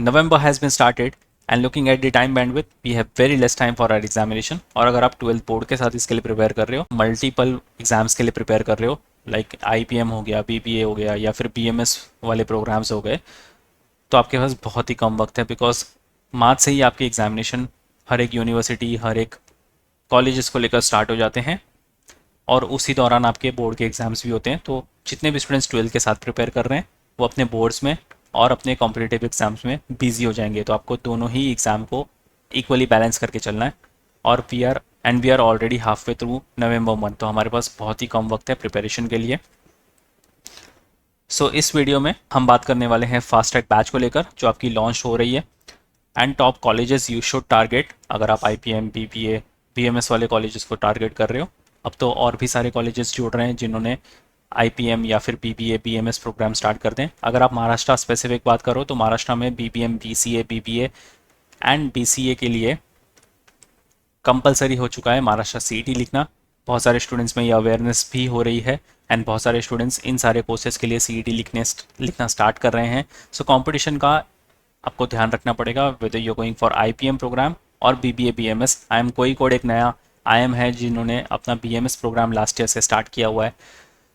November has been started and looking at the time bandwidth, we have very less time for our examination. और अगर आप 12th board के साथ इसके लिए प्रिपेयर कर रहे हो, मल्टीपल एग्जाम्स के लिए प्रिपेयर कर रहे हो, लाइक IPM हो गया, BBA हो गया या फिर BMS वाले प्रोग्राम्स हो गए, तो आपके पास बहुत ही कम वक्त है बिकॉज मार्च से ही आपके एग्जामिनेशन हर एक यूनिवर्सिटी, हर एक कॉलेजेस को लेकर स्टार्ट हो जाते हैं और उसी दौरान आपके बोर्ड के एग्ज़ाम्स भी होते हैं। तो जितने भी स्टूडेंट्स 12th के साथ प्रिपेयर कर रहे हैं वो अपने बोर्ड्स में और अपने कॉम्पिटिटिव एग्ज़ाम्स में बिजी हो जाएंगे। तो आपको दोनों ही एग्ज़ाम को इक्वली बैलेंस करके चलना है और we are already half way through November month, तो हमारे पास बहुत ही कम वक्त है प्रिपरेशन के लिए। इस वीडियो में हम बात करने वाले हैं फास्ट ट्रैक बैच को लेकर जो आपकी लॉन्च हो रही है and top colleges you should target. अगर आप IPM, BBA, BMS वाले कॉलेजेस को टारगेट कर रहे हो, अब तो और भी सारे कॉलेजेस जुड़ रहे हैं जिन्होंने IPM या फिर BBA, BMS प्रोग्राम स्टार्ट कर दें। अगर आप महाराष्ट्र स्पेसिफिक बात करो तो महाराष्ट्र में BBM, BCA, BBA and BCA के लिए कंपलसरी हो चुका है महाराष्ट्र CET लिखना। बहुत सारे स्टूडेंट्स में ये अवेयरनेस भी हो रही है एंड बहुत सारे स्टूडेंट्स इन सारे कोर्सेज के लिए CET लिखना स्टार्ट कर रहे हैं। कंपटीशन का आपको ध्यान रखना पड़ेगा whether you going for IPM program और BBA, BMS। कोई कोड एक नया IM है जिन्होंने अपना BMS प्रोग्राम लास्ट ईयर से स्टार्ट किया हुआ है।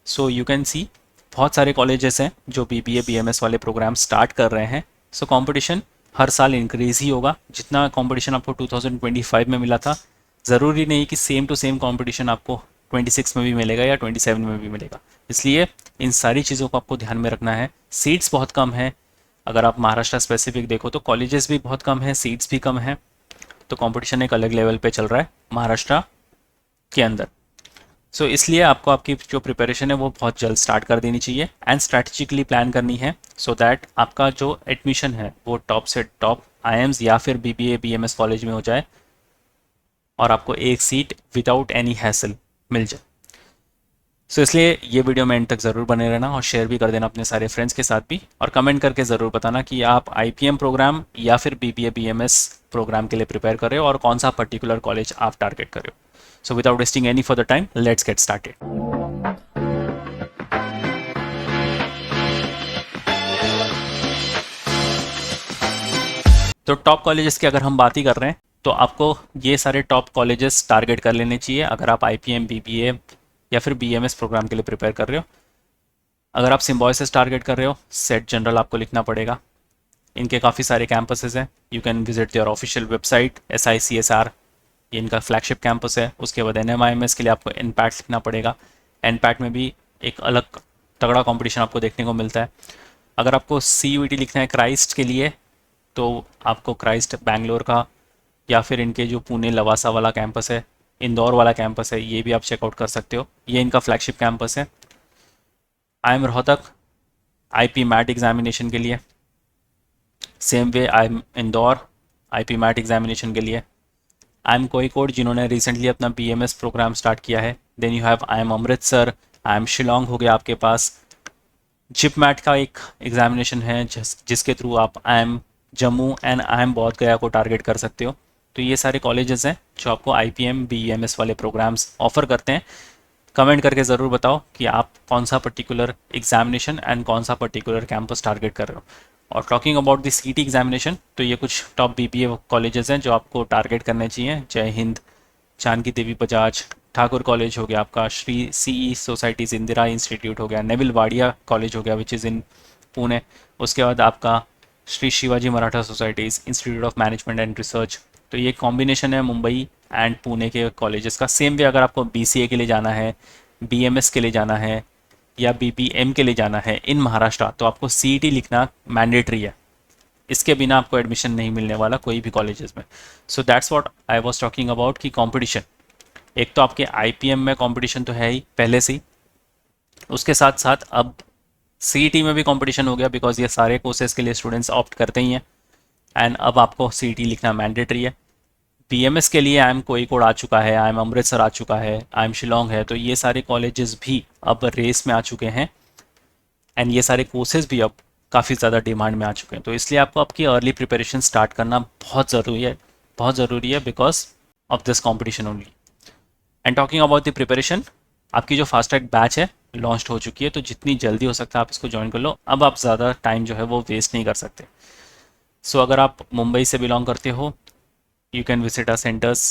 यू कैन सी बहुत सारे कॉलेजेस हैं जो BBA, BMS वाले प्रोग्राम स्टार्ट कर रहे हैं। कंपटीशन हर साल इंक्रीज़ ही होगा। जितना कंपटीशन आपको 2025 में मिला था, ज़रूरी नहीं कि सेम टू सेम कंपटीशन आपको 26 में भी मिलेगा या 27 में भी मिलेगा। इसलिए इन सारी चीज़ों को आपको ध्यान में रखना है। सीट्स बहुत कम है। अगर आप महाराष्ट्र स्पेसिफिक देखो तो कॉलेजेस भी बहुत कम हैं, सीट्स भी कम हैं, तो कंपटीशन एक अलग लेवल पे चल रहा है महाराष्ट्र के अंदर। इसलिए आपको आपकी जो प्रिपरेशन है वो बहुत जल्द स्टार्ट कर देनी चाहिए एंड स्ट्रैटेजिकली प्लान करनी है सो दैट आपका जो एडमिशन है वो टॉप से टॉप IIMs या फिर BBA, BMS कॉलेज में हो जाए और आपको एक सीट विदाउट एनी हैसल मिल जाए। इसलिए ये वीडियो में एंड तक ज़रूर बने रहना और शेयर भी कर देना अपने सारे फ्रेंड्स के साथ भी, और कमेंट करके ज़रूर बताना कि आप IPM प्रोग्राम या फिर BBA, BMS प्रोग्राम के लिए प्रिपेयर कर रहे हो और कौन सा पर्टिकुलर कॉलेज आप टारगेट कर रहे हो। Without wasting any further time, let's get started. तो टॉप कॉलेजेस की अगर हम बात ही कर रहे हैं तो आपको ये सारे टॉप कॉलेजेस टारगेट कर लेने चाहिए अगर आप IPM, BBA या फिर BMS प्रोग्राम के लिए प्रिपेयर कर रहे हो। अगर आप सिम्बॉयसिस टारगेट कर रहे हो, सेट जनरल आपको लिखना पड़ेगा। इनके काफ़ी सारे कैंपसेस हैं, you can visit there official website SICSR, ये इनका फ्लैगशिप कैंपस है। उसके बाद NMIMS के लिए आपको NPAT लिखना पड़ेगा। NPAT में भी एक अलग तगड़ा कंपटीशन आपको देखने को मिलता है। अगर आपको CUET लिखना है क्राइस्ट के लिए तो आपको क्राइस्ट बैंगलोर का या फिर इनके जो पुणे लवासा वाला कैंपस है, इंदौर वाला कैंपस है, ये भी आप चेकआउट कर सकते हो। ये इनका फ्लैगशिप कैंपस है। IIM Rohtak IP MAT examination के लिए, same way IIM Indore IP MAT examination के लिए। IIM कोईकोड जिन्होंने रिसेंटली अपना BMS प्रोग्राम स्टार्ट किया है। Then you have IIM Amritsar, IIM Shillong हो गया आपके पास। जिप मैट का एक एग्जामिनेशन है जिसके थ्रू आप IIM जम्मू एंड IIM बौद्ध गया को टारगेट कर सकते हो। तो ये सारे कॉलेजेस हैं जो आपको IPM, BMS वाले प्रोग्राम्स ऑफर करते हैं। कमेंट करके ज़रूर बताओ कि आप कौन सा पर्टिकुलर एग्जामिनेशन एंड कौन सा पर्टिकुलर कैंपस टारगेट कर रहे हो। और talking about the CET examination, तो ये कुछ टॉप BBA कॉलेजेस हैं जो आपको टारगेट करने चाहिए। जय हिंद, जानकी देवी बजाज, ठाकुर कॉलेज हो गया आपका, Shri CE societies, Indira institute हो गया, नेविल वाडिया कॉलेज हो गया विच इज़ इन पुणे। उसके बाद आपका Shri Shivaji Maratha societies, institute of management and research. तो ये कॉम्बिनेशन है मुंबई एंड पुणे के कॉलेजेस का। सेम वे अगर आपको BCA के लिए जाना है, BMS के लिए जाना है या BBM के लिए जाना है इन महाराष्ट्र, तो आपको CET लिखना मैंडेटरी है। इसके बिना आपको एडमिशन नहीं मिलने वाला कोई भी कॉलेजेस में। That's what I was talking about कि कंपटीशन, एक तो आपके IPM में कंपटीशन तो है ही पहले से ही, उसके साथ साथ अब CET में भी कंपटीशन हो गया बिकॉज ये सारे कोर्सेज के लिए स्टूडेंट्स ऑप्ट करते ही हैं एंड अब आपको CET लिखना मैंडेटरी है। BMS के लिए IIM कोईकोड आ चुका है, IIM अमृतसर आ चुका है, IIM शिलोंग है, तो ये सारे कॉलेजेस भी अब रेस में आ चुके हैं एंड ये सारे कोर्सेज भी अब काफ़ी ज़्यादा डिमांड में आ चुके हैं। तो इसलिए आपको आपकी अर्ली प्रिपरेशन स्टार्ट करना बहुत ज़रूरी है because of this competition only. And talking about the preparation, आपकी जो फास्ट ट्रैक बैच है लॉन्च हो चुकी है, तो जितनी जल्दी हो सकता है आप इसको ज्वाइन कर लो। अब आप ज़्यादा टाइम जो है वो वेस्ट नहीं कर सकते। सो अगर आप मुंबई से बिलोंग करते हो, you can visit our centers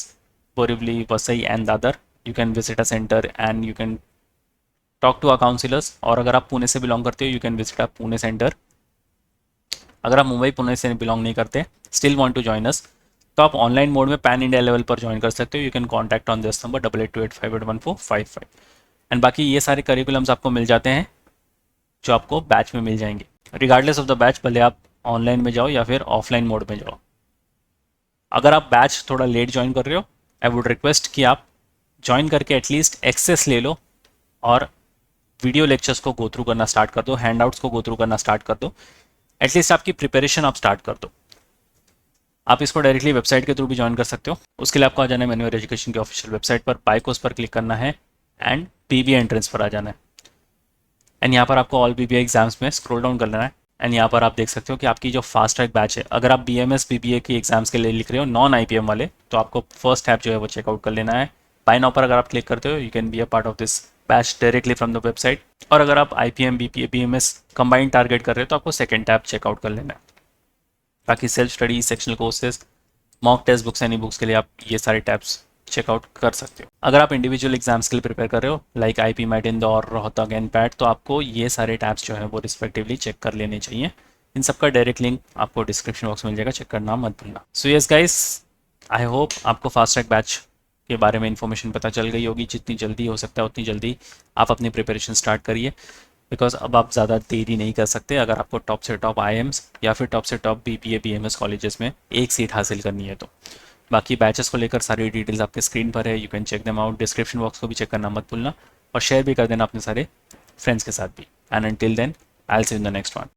Borivali, Vasai and Dadar. You can visit a center and you can talk to our counselors. और अगर आप पुणे से बिलोंग करते हो, you can visit our Pune centre. अगर आप मुंबई पुणे से बिलोंग नहीं करते, still want to join us, तो आप ऑनलाइन मोड में पैन इंडिया लेवल पर ज्वाइन कर सकते हो. You can contact on this number 8828581455. And बाकी ये सारे करिकुलम्स आपको मिल जाते हैं जो आपको बैच में मिल जाएंगे, रिगार्डलेस ऑफ द बैच, भले आप ऑनलाइन में जाओ या फिर ऑफलाइन मोड में जाओ. अगर आप बैच थोड़ा लेट ज्वाइन कर रहे हो, आई वुड रिक्वेस्ट कि आप ज्वाइन करके एटलीस्ट एक्सेस ले लो और वीडियो लेक्चर्स को गो थ्रू करना स्टार्ट कर दो, हैंडआउट्स को गो थ्रू करना स्टार्ट कर दो. एटलीस्ट आपकी प्रिपरेशन आप स्टार्ट कर दो. आप इसको डायरेक्टली वेबसाइट के थ्रू भी ज्वाइन कर सकते हो. उसके लिए आपको आ जाना है मेन्यूअर एजुकेशन की ऑफिशियल वेबसाइट पर, बाय कोर्स पर क्लिक करना है एंड बीबीए एंट्रेंस पर आ जाना है. एंड यहाँ पर आपको ऑल बीबीए एग्जाम्स में स्क्रॉल डाउन कर लेना है. एंड यहाँ पर आप देख सकते हो कि आपकी जो फास्ट ट्रैक बैच है, अगर आप बीएमएस बीबीए की एग्जाम्स के लिए लिख रहे हो नॉन आईपीएम वाले, तो आपको फर्स्ट ऐप जो है वो चेकआउट कर लेना है. बाय नाउ पर अगर आप क्लिक करते हो, you can be a part of this batch directly from the website. और अगर आप IPM BPA BMS combined target कर रहे हो, तो आपको सेकंड ऐप चेकआउट कर लेना है. बाकी self study, sectional courses, mock test books, any books के लिए आप ये सारे टैब्स चेकआउट कर सकते हो. अगर आप इंडिविजुअल एग्जाम्स के लिए प्रिपेयर कर रहे हो like IP MAT, Indore, Rohtak and PAT, तो आपको ये सारे टैब्स जो है वो रिस्पेक्टिवली चेक कर लेने चाहिए. इन सब का डायरेक्ट लिंक आपको डिस्क्रिप्शन बॉक्स में मिल जाएगा, चेक करना मत भूलना. So yes guys, I hope आपको फास्ट ट्रैक बैच के बारे में इन्फॉर्मेशन पता चल गई होगी. जितनी जल्दी हो सकता है उतनी जल्दी आप अपनी प्रिपरेशन स्टार्ट करिए, बिकॉज अब आप ज़्यादा देरी नहीं कर सकते. अगर आपको टॉप से टॉप आईएम्स या फिर टॉप से टॉप बीपीए बीएमएस कॉलेजेस में एक सीट हासिल करनी है तो. बाकी बैचेस को लेकर सारी डिटेल्स आपके स्क्रीन पर है, you can check them out. Description box को भी चेक करना मत भूलना और शेयर भी कर देना अपने सारे फ्रेंड्स के साथ भी. And until then, I will see you in the next one.